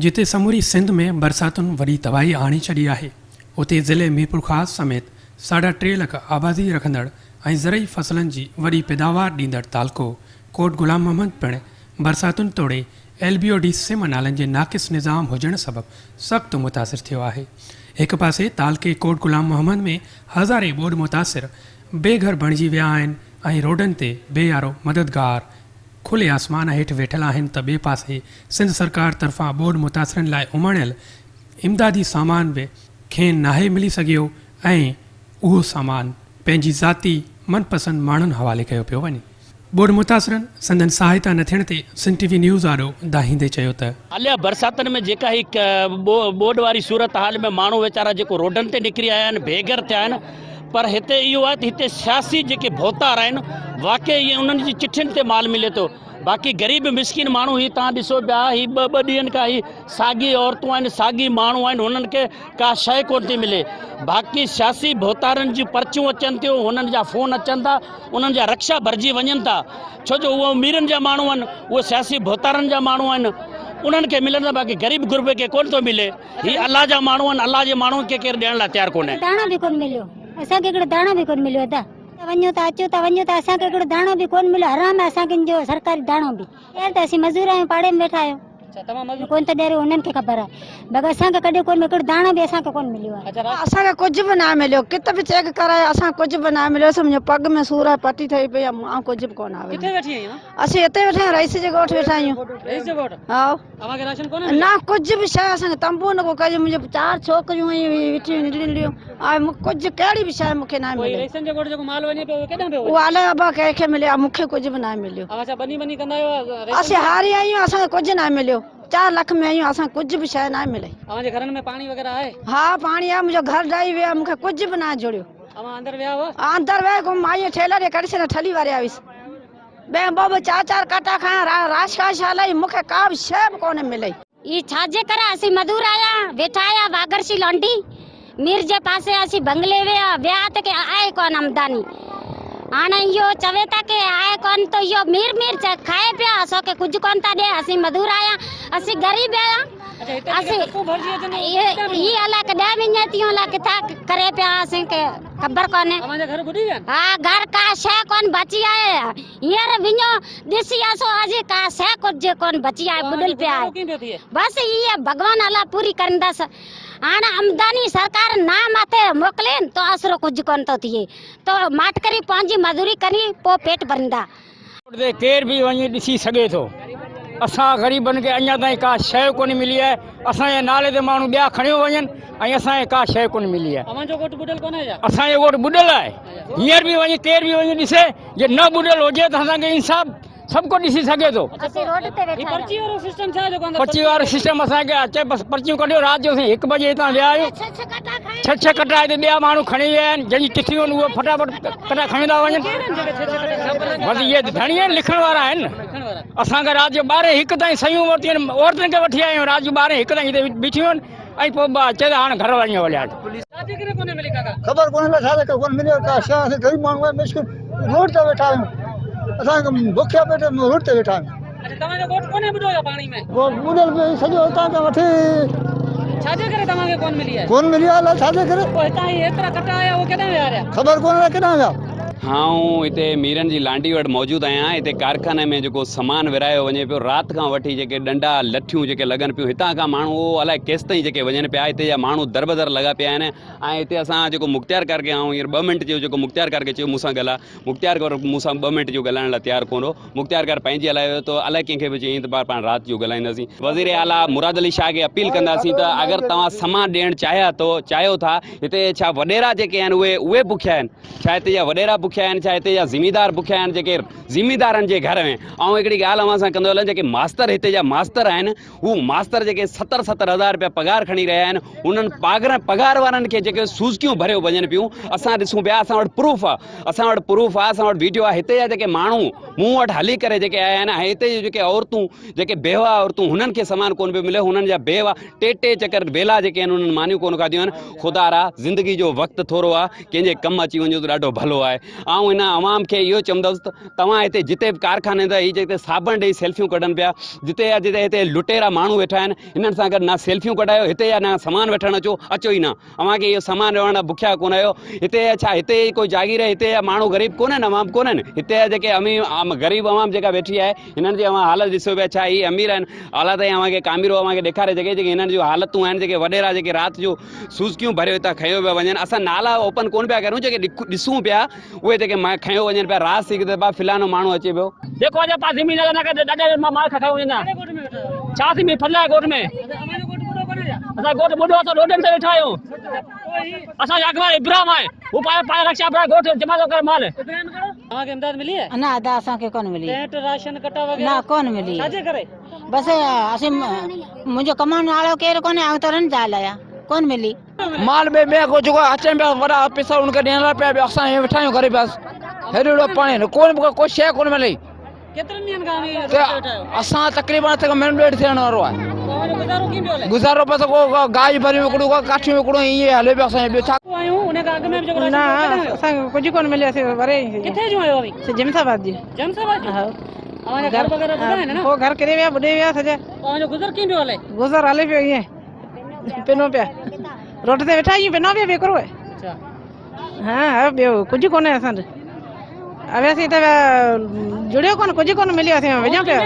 जिते समूरी सिंध में बरसातुनि वरी तबाही आणी छॾी आहे, उते ज़िले मीरपुर ख़ास समेत 3.5 लख आबादी रखंदड़ ऐं ज़रई फसलनि जी वॾी पैदावार ॾींदड़ तालको कोट गुलाम मोहम्मद पिणु बरसातुनि तोड़े LBOD सिम नालनि जे नाक़िस निज़ाम हुजण सबबि सख़्तु मुतासिर थियो आहे। हिकु पासे तालके कोट गुलाम मोहम्मद में हज़ारे ॿोॾ मुतासिर बेघर बणिजी विया आहिनि ऐं रोडनि ते बेयारो मददगार खुले आसमान हेठि वेठल आहिनि, त ॿिए पासे सिंध सरकार तरफ़ां ॿोॾ मुतासिरनि लाइ उमाणियल इमदादी सामान बि खेनि नाहे मिली सघियो ऐं उहो सामान पंहिंजी ज़ाती मनपसंदि माण्हुनि हवाले कयो पियो वञे। ॿोॾ मुतासिरनि संदन सहायता न थियण ते सिंध TV न्यूज़ वारो दाहींदे चयो त हालिया बरसातनि में जेका ही ॿोॾ वारी सूरत हाल में माण्हू वीचारा जेको रोडनि ते निकिरी आया आहिनि, बेघर थिया आहिनि, पर हिते इहो आहे त हिते सियासी जेके भोतार आहिनि वाक़ई उन्हनि जी चिठियुनि ते माल मिले थो। बाक़ी ग़रीब मिसकिन माण्हू ही तव्हां ॾिसो पिया, ही ॿ ॾींहंनि खां ही साॻी औरतूं आहिनि, साॻी माण्हू आहिनि, हुननि खे का शइ कोन थी मिले। बाक़ी सियासी भोतारनि जी पर्चियूं अचनि थियूं, हुननि जा फ़ोन अचनि था, उन्हनि जा रक्षा भरिजी वञनि था, छो जो उहे अमीरनि जा माण्हू आहिनि, उहे सियासी भोतारनि जा माण्हू आहिनि, उन्हनि खे मिलंदा, बाक़ी ग़रीब गुरबे खे कोन थो मिले। ही अलाह जा माण्हू आहिनि, अलाह जे माण्हुनि खे केरु ॾियण लाइ तयारु कोन्हे। दाणो बि कोन मिलियो, असांखे हिकिड़ो दाणो बि कोन मिलियो। वञो था अचो था वञो था, असांखे हिकिड़ो दाणो बि कोन मिलियो। हराम आहे असांखे जो सरकारी दाणो बि। यार त असीं मज़ूर आहियूं, पाड़े में वेठा आहियूं, कोन त ॾेरो हुननि खे ख़बर आहे, बाक़ी असांखे कॾहिं कोन हिकिड़ो दाणो बि असांखे कोन मिलियो आहे। असांखे कुझु बि न मिलियो, कित बि चेक करायो, असां कुझु बि न मिलियो। मुंहिंजे पग में सूर आहे, पटी ठही पई आहे, ऐं कुझु बि कोन आहे। असीं हिते वेठा आहियूं, रईस जे ॻोठ वेठा आहियूं। हा, न कुझु बि शइ असांखे तंबू न को कयो। मुंहिंजे 4 छोकिरियूं वेठियूं नंढियूं, कुझु कहिड़ी बि शइ मूंखे न मिली। उहो अलाए अबा कंहिंखे मिलियो, मूंखे कुझु बि न मिलियो। असीं हारी आहियूं, असांखे कुझु न मिलियो। 4 लख में आहियूं, असां कुझु बि शइ न मिली। घरनि में पाणी वग़ैरह आहे? हा, पाणी आहे, मुंहिंजो घर ॾही वियो, मूंखे कुझु बि न जुड़ियो। अंदरि विया हुआ? अंदरि विया घुम आई ठेला ॾे कढी छॾियो, ठली वारे आयुसि। ॿ 4 कटा खाया, राश हलाई, मूंखे का बि शइ बि कोन मिली। ई छाजे करे असीं मजदूर आया वेठा आया वागरसी लौंडी मीर जे पासे असीं बंगले विया त के आए कोन आमदनी। हाणे इहो चवे था के आए कोन, त इहो मीर खाए पिया, असांखे कुझु कोन था ॾे। असीं मजदूर आया, असीं ग़रीब आया, ये अलाए के 10 महीने थियो ला किथा करे पिया, असींखे ख़बर कोन्हे। हा, घर का शइ कोन बची आहे। हींअर विञो ॾिसी आसो, अॼु का शइ कुझु कोन बची आहे, बुॾल पिया आहे। बसि इहे भॻवान अलाह पूरी कंदसि। हाणे आमदनी सरकार ना माथे मोकिले तो असरो कुझु कोन थो थिए, तो माट करी पंहिंजी मज़दूरी करी पोइ पेट भरींदा। केर बि वञी ॾिसी सघे थो। असां ग़रीबनि खे अञा ताईं का शइ कोन मिली आहे। असांजे नाले ते माण्हू ॿिया खणियो वञनि ऐं असांखे का शइ कोन मिली आहे। असांजो वोट ॿुॾल आहे। हींअर बि वञी केर बि वञी ॾिसे, जे न ॿुॾल हुजे त असांखे इंसाफ़ सभु को ॾिसी सघे थो। पर्ची वारो सिस्टम असांखे अचे, बसि पर्चियूं कढियो। राति जो 1 बजे हितां विया आहियूं, 6 कटा हिते ॿिया माण्हू खणी विया आहिनि, जंहिंजी चिठियूं आहिनि उहे फटाफट कटा खणी था वञनि। बसि इहे धणी आहिनि, लिखण वारा आहिनि। असांखे राति जो 12-1 ताईं सयूं वरितियूं आहिनि, औरतुनि खे वठी आया आहियूं। राति जो 12-1 ताईं हिते बीठियूं आहिनि ऐं पोइ अचे त हाणे घर वञो हलिया। ख़बर कोन्हे छा कोन मिलियो, का शइ गरीब माण्हू आहे, मुश्किल रोड ते वेठा आहियूं, असांखे बुखिया पेट रोड ते वेठा आहियूं। सॼो हितां खां वठी कोन मिली आहे, छाजे करे ख़बर कोन्हे केॾां विया। हाँ, इते मीरन जी लांडी वटि मौजूदु आहियां। इते कारखाने में जेको सामान विरायो वञे पियो, राति खां वठी जेके डंडा लठियूं जेके लॻनि पियूं, हितां खां माण्हू अलाए केसि ताईं जेके वञनि पिया। हिते जा माण्हू दर लॻा पिया आहिनि। ऐं हिते असां जेको मुख़्तियार करके आऊं, हींअर 2 मिंट जो जेको मुख़्तियार करके चयो मूंसां ॻाल्हाए, मुख़्तियार कर मूंसां 2 मिंट जो ॻाल्हाइण लाइ तयारु कोन हो। मुख़्तियार कर पंहिंजी हलाए वियो, तो अलाए कंहिंखे बि चयईं त पाण राति जो ॻाल्हाईंदासीं। वज़ीर आला मुराद अली शाह खे अपील कंदासीं त अगरि तव्हां सामान ॾियणु चाहियो था, हिते छा वॾेरा जेके आहिनि उहे बुखिया आहिनि, छा हिते जा वॾेरा बुखिया आहिनि, छा हिते जा ज़िमीदार बुखिया आहिनि जेके ज़िमीदारनि जे घर में। ऐं हिकिड़ी ॻाल्हि अवां सां कंदो हलनि, जेके मास्तर हिते जा मास्तर आहिनि, हू मास्तर जेके 70-70 हज़ार रुपया पघार खणी रहिया आहिनि, उन्हनि पघार वारनि खे जेके सूज़कियूं भरियो वञनि पियूं। असां ॾिसूं पिया, असां वटि प्रूफ आहे, असां वटि वीडियो आहे। हिते जा जेके माण्हू मूं वटि हली करे जेके आया आहिनि, हिते जी जेके औरतूं, जेके बेवा औरतूं, हुननि खे सामान कोन पियो मिले। हुननि जा बेवा 3 चकर बेला जेके आहिनि उन्हनि मानियूं कोन खाधियूं आहिनि। ख़ुदा रा ज़िंदगी जो वक़्तु थोरो आहे, कंहिंजे कमु अची वञो त ॾाढो भलो आहे। ऐं हिन आवाम खे इहो चवंदुसि तव्हां हिते जिते बि कारखाने था हीअ जिते साबुण ॾेई सेल्फियूं कढनि पिया, जिते हिते लुटेरा माण्हू वेठा आहिनि, हिननि सां गॾु ना सेल्फियूं कढायो हिते या न सामान वठणु अचो ई न। अव्हांखे इहो सामान वठण बुखिया कोन आहियो। हिते छा हिते कोई जागीर आहे? हिते जा माण्हू ग़रीब कोन्हनि, अवाम कोन्हनि। हिते जा जेके ग़रीब अवाम जेका वेठी आहे हिननि जी अवां हालत ॾिसो पिया, छा हीअ अमीर आहिनि? हालात अव्हांखे कामिरो अव्हांखे ॾेखारे जेके हिननि जूं हालतूं आहिनि, जेके वॾेरा जेके राति जो सूज़कियूं भरियो हितां खयो पिया वञनि। असां नाला ओपन कोन पिया करूं, जेके ॾिसूं पिया उहे जेके खयो वञनि पिया। राति थी त फिलहाल माण्हू अचे पियो। देखो अॼु पास ज़मीन न करे ॾाढे माल खाओ वेंदा छा थी में फला गोट में असां गोट ॿुधो असां रोडनि ते वेठा आहियूं। असांजा अॻिवान इब्राहिम आहे हू पाए रक्षा गोट जमा थो करे माल। तव्हांखे इमदाद मिली आहे? ना अदा असांखे कोन मिली, टेंट राशन कटा वग़ैरह ना कोन मिली। छाजे करे? बसि असीं मुंहिंजो कमाइण वारो केरु कोन्हे, आउं त रन ज़ाल आहियां, कोन मिली। माल ॿिए को जेको अचनि पिया वॾा पैसा उनखे ॾियण लाइ पिया असां वेठा आहियूं करे बसि हेॾो पाणी कोन कोई शइ कोन मिली। केतिरनि ॾींहंनि खां असां तक़रीबन मिनट थियण वारो आहे। गुज़ारो कीअं पियो हले? गुज़ारो बसि को गाय भरी विकिणो को काठियूं विकिणो ईअं हले पियो असांजो। ॿियो छा आयूं उन खां अॻु में बि जेको राशन असांखे कुझु कोन मिलियो, असीं वरे किथे जो आयो अभी? जमसाबाद जी। जमसाबाद जो? अवांजा घर वग़ैरह ॿुधाए न? पोइ घर किरे विया, ॿुॾे विया सॼा। तव्हांजो गुज़र कीअं पियो हले? गुज़र हले पियो ईअं पिनो पिया, रोड ते वेठा आहियूं, पिनो पिया बेकरो आहे। अच्छा हा ॿियो कुझु कोन्हे असांजो। अवियासीं त जुड़ियो कोन, कुझु कोन मिलियो, असीं वञूं पिया।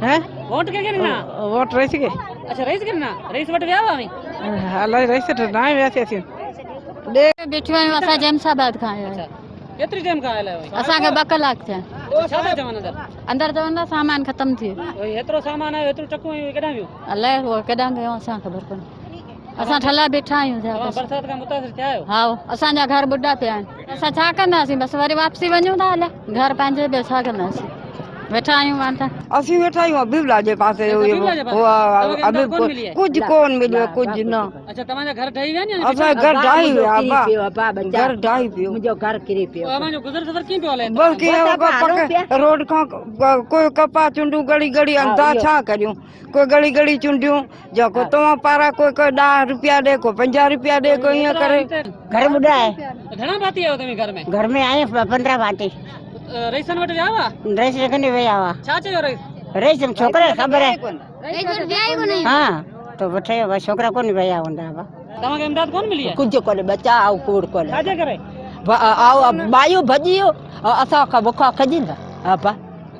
हैं वोट के ॾिना? वोट रईस खे। अच्छा रईस के ॾिना? रईस वटि विया हुआ? अलाए रईस वटि न वियासीं असीं। बीठियूं आहियूं असां जमसाबाद खां आहियूं। केतिरी टाइम खां आयल आहियो? असांखे 2 कलाक थिया। छा था चवनि अंदरि? अंदरि चवंदा सामान ख़तम थी वियो। हेतिरो सामान आयो, हेतिरो चकूं आयूं, केॾां वियूं? अलाए उहो केॾां वियो असां ख़बर कोन्हे। असां ठला बीठा आहियूं। तव्हां बरसाति खां मुतासिर थिया आहियो? हा असांजा घर ॿुॾा पिया आहिनि। असां छा कंदासीं? बसि वरी वापसी वञूं था हलिया घर पंहिंजे। ॿियो छा कंदासीं? वेठा आहियूं हाणे त। असीं वेठा आहियूं अबीबला जे पासे। कुझु कोन मिलियो, कुझु न। अच्छा तव्हांजा घर ठही विया नी? असांजो घर ढाई विया, घर ढाई पियो, मुंहिंजो घर किरी पियो। तव्हांजो गुज़र सफ़र कीअं पियो हले? बस कीअं रोड खां कोई कपा चुंडियूं गड़ी गड़ी अंदा छा करियूं, कोई गड़ी गड़ी चुंडियूं जेको तव्हां पारां कोई 10 रुपया ॾे, कोई 50 रुपया ॾे, कोई ईअं करे। घर ॿुधा आहे। घणा भाती आयो तव्हां घर में? घर में आए 15 भाती। रईसन वटि विया हुआ? रईस रखने विया हुआ। छा चयो रईस? रईस छोकिरा ख़बर आहे। हा तो वठे छोकिरा कोन विया हूंदा हुआ। तव्हांखे इमदाद कोन मिली आहे? कुझु कोन्हे बचा ऐं कूड़ कोन्हे। छाजे करे? मायूं भॼी वियो असां बुखा खजींदा। हा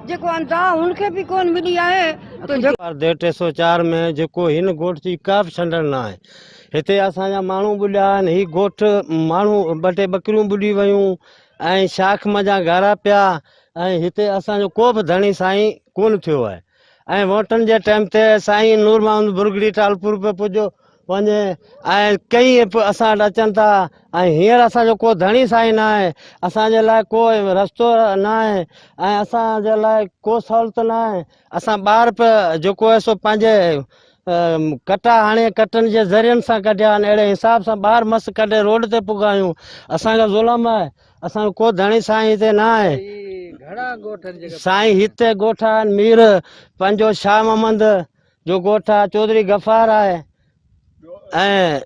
जेको अंदा उनखे बि कोन मिली आहे। 304 में जेको हिन ॻोठ जी का बि छंडण न आहे। हिते असांजा माण्हू ॿुॾिया आहिनि। हीअ ॻोठ माण्हू 2 ॿकरियूं ॿुॾी वियूं ऐं शाख मजा गारा पिया ऐं हिते असांजो को बि धणी साईं कोन थियो आहे। ऐं वोटनि जे टाइम ते साईं नूर मोहम्मद बुरगड़ी टालपुर पे पुॼो वञे ऐं कई असां वटि अचनि था ऐं हींअर असांजो को धणी साईं न आहे। असांजे लाइ को रस्तो न आहे ऐं असांजे लाइ को सहूलियत न आहे। असां ॿार पिया जेको आहे सो पंहिंजे कटा हाणे कटनि जे ज़रियनि सां कढिया आहिनि। अहिड़े हिसाब सां ॿार मस्तु कढे रोड ते पुॻा आहियूं। असांजो ज़ुल्म आहे। असांजो को धणी साईं हिते न आहे। साईं हिते ॻोठ आहिनि। मीर पंहिंजो शाह मोहम्मद जो ॻोठ आहे, चौधरी गफ़ार आहे ऐं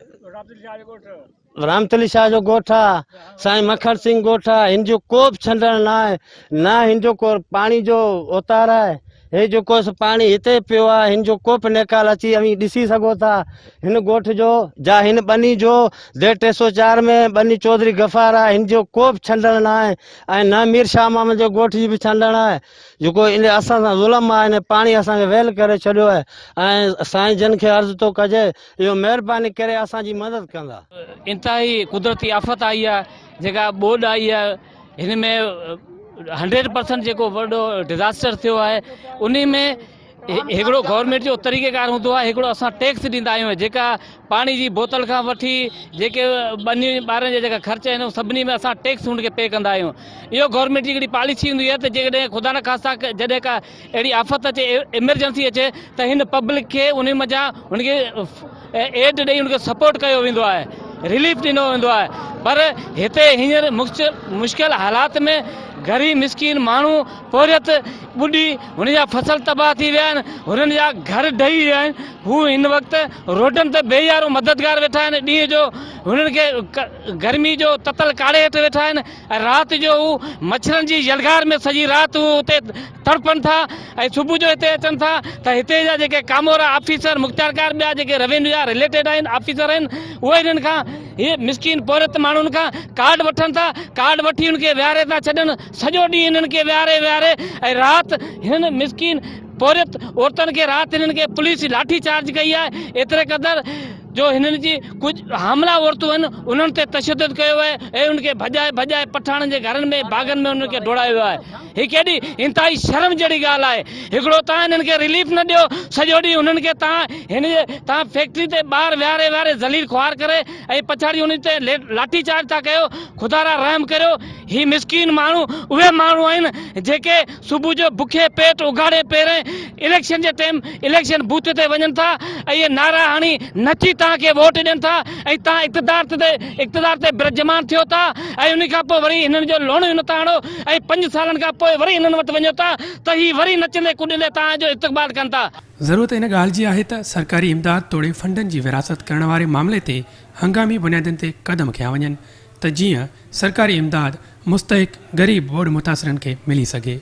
रामतली शाह जो ॻोठ आहे, साईं मखण सिंह ॻोठ आहे। हिन जो को बि छंडण न आहे, न हिन जो को पाणी जो उतार आहे। हे जेको पाणी हिते पियो आहे हिन जो को बि निकाल अची ॾिसी सघो था। हिन ॻोठ जो जा हिन बनी जो 304 में बनी चौधरी गफ़ार आहे। हिन जो को बि छंडण न आहे ऐं न मीर शाह मोहम्मद जो ॻोठ जी बि छंडण आहे। जेको इन असां सां ज़ुल्म आहे, इन पाणी असांखे वेल करे छॾियो आहे ऐं साईं जन खे अर्ज़ु थो कजे इहो महिरबानी करे असांजी मदद कंदा। इंतिहाई कुदरती आफ़त आई आहे, जेका ॿोॾ आई आहे। हिन में 100% जेको वॾो डिज़ास्टर थियो आहे उन में हिकिड़ो गवर्नमेंट जो तरीक़ेकार हूंदो आहे। हिकिड़ो असां टैक्स ॾींदा आहियूं, जेका पाणी जी बोतल खां वठी जेके बनी ॿारनि जा जेका ख़र्च आहिनि सभिनी में असां टैक्स हुनखे पे कंदा आहियूं। इहो गवर्नमेंट जी हिकिड़ी पॉलिसी हूंदी आहे त जेकॾहिं ख़ुदा न ख़ास्ता जॾहिं का अहिड़ी आफ़त अचे, एमरजेंसी अचे त हिन पब्लिक खे उन मज़ा हुनखे एड ॾेई हुनखे सपोर्ट कयो वेंदो आहे, रिलीफ ॾिनो वेंदो आहे। पर हिते हींअर मुश्किल हालात में ग़रीब मिसकीन माण्हू पोरियत ॿुॾी हुनजा फसल तबाह थी विया आहिनि, हुननि जा घर ढही विया आहिनि। हू हिन वक़्तु रोडनि ते बेयारो मददगार वेठा आहिनि। ॾींहं जो हुननि खे गर्मी जो ततल काड़े हेठि वेठा आहिनि ऐं राति जो हू मच्छरनि जी यलगार में सॼी राति हू हुते तड़पनि था ऐं सुबुह जो हिते अचनि था त हिते जा जेके कामोरा ऑफिसर मुख़्तियारकार ॿिया जेके रेवेन्यू जा रिलेटेड आहिनि ऑफिसर आहिनि उहे हिननि खां इहे मिसकिन पौरत माण्हुनि खां कार्ड वठनि था, कार्ड वठी हुनखे विहारे था छॾनि, सॼो ॾींहुं हिननि खे विहारे ऐं राति हिननि मिसकिन पौरत औरतुनि खे राति हिननि खे पुलिस लाठी चार्ज कई आहे। एतिरे क़दुरु जो हिननि जी कुझु हमला औरतूं आहिनि उन्हनि ते तशदुद कयो आहे ऐं उनखे भॼाए पठाणनि जे घरनि में बाग़नि में उन्हनि खे दौड़ायो आहे। हीअ केॾी इंतिहाई शर्म जहिड़ी ॻाल्हि आहे। हिकिड़ो तव्हां हिननि खे रिलीफ न ॾियो, सॼो ॾींहुं हुननि खे तव्हां फैक्ट्री ते ॿाहिरि विहारे ज़लील ख्वार करे ऐं पछाड़ी उन ते लाठी चार्ज था कयो। ख़ुदा रा रहम करियो। ही मिसकीन माण्हू उहे माण्हू आहिनि जेके सुबुह जो बुखे पेट उघाड़े पहिरें इलेक्शन जे टाइम इलेक्शन बूथ ते वञनि था ऐं इहे नारा हणी नची तव्हांखे वोट ॾियनि था ऐं तव्हां इक़्तिदार ते बिरजमान थियो था ऐं उन खां पोइ वरी हिननि जो लोणियूं नथा हणो ऐं 5 सालनि खां पोइ वरी हिननि वटि वञो था त ही वरी नचंदे कुॾंदे तव्हांजो इस्तक़बाल कनि था। ज़रूरत इन ॻाल्हि जी आहे त सरकारी इमदाद तोड़े फंडनि जी विरासत करण वारे मामले ते हंगामी बुनियादनि ते क़दम खयां वञनि त जीअं सरकारी इमदाद मुस्तहिक़ ग़रीब बोड मुतासिरनि खे मिली सघे।